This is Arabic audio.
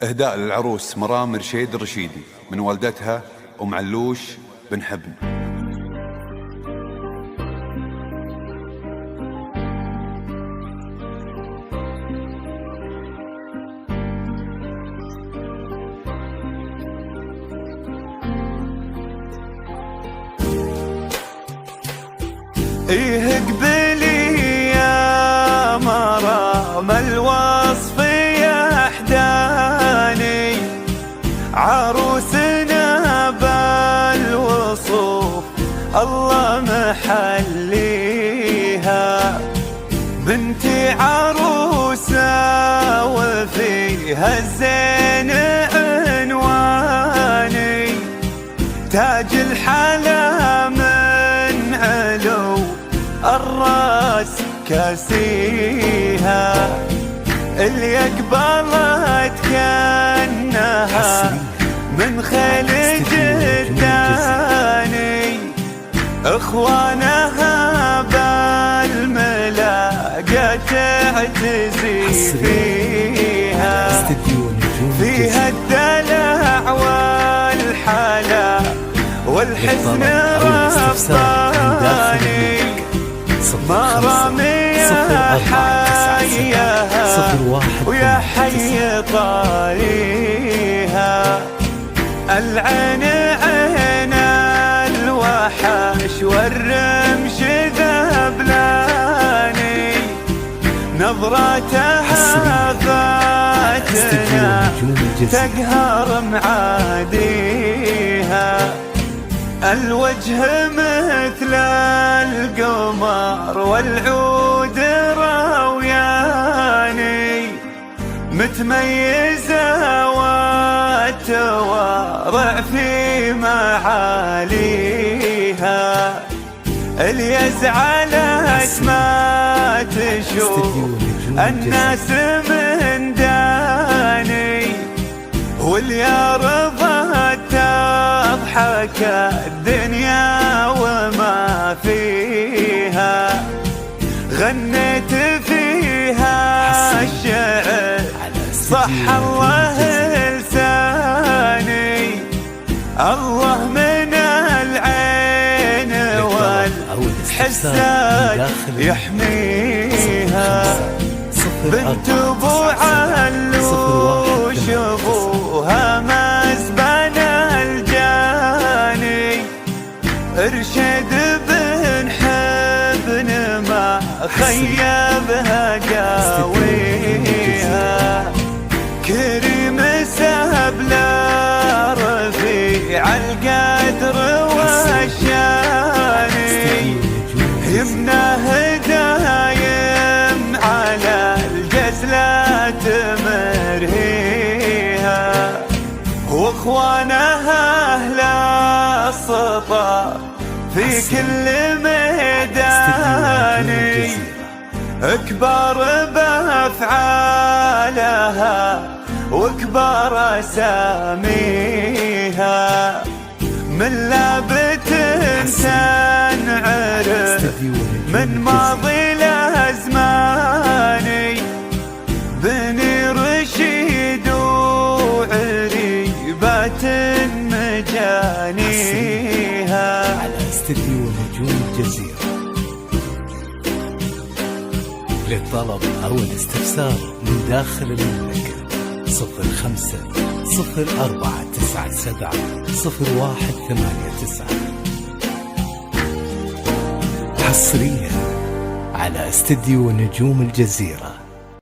إهداء للعروس مرام رشيد الرشيدي من والدتها أم علوش بن حبن. إيه قبلي يا مرام الوصف يحداني، عروسنا بالوصوف الله محليها، بنتي عروسة وفيها الزين عنواني، تاج الحلا من علو الراس كاسيها، اللي قبلت كأنها من خليج الثاني، اخوانها بالملاقة تعتزي فيها الدلع والحلا والحسن رباني، مرام يا حيها ويا حي طاريها، العين عين الوحش والرمش ذبلاني، نظرتها فاتنة تقهر معاديها، الوجه مثل القمر والعود روياني، متميزة والتوارع في معاليها، اللي يزعلت ما تشوف الناس من داني، واللي رضت تضحك الدنيا وما فيها، غنيت فيها الشعر صح الله لساني، الله من العين والحساد يحميها، بنت ابو علوش ابوها مزبن الجاني، ارشد بن حبن ما خيبها قاويها، كريم سهب لا رفيع القدر والشاني، يمنه دايم على الجسلة تمرهيها، واخوانها اهل السطر في كل ميداني، اكبر بافعالها واكبر اساميها، من لابت تنعرف من ماضي الازماني، بني رشيد وعريبات مجانيها. على استديو نجوم الجزيرة. للطلب أو الاستفسار من داخل المملكة 05-0497-0189 حصريا على استديو نجوم الجزيرة.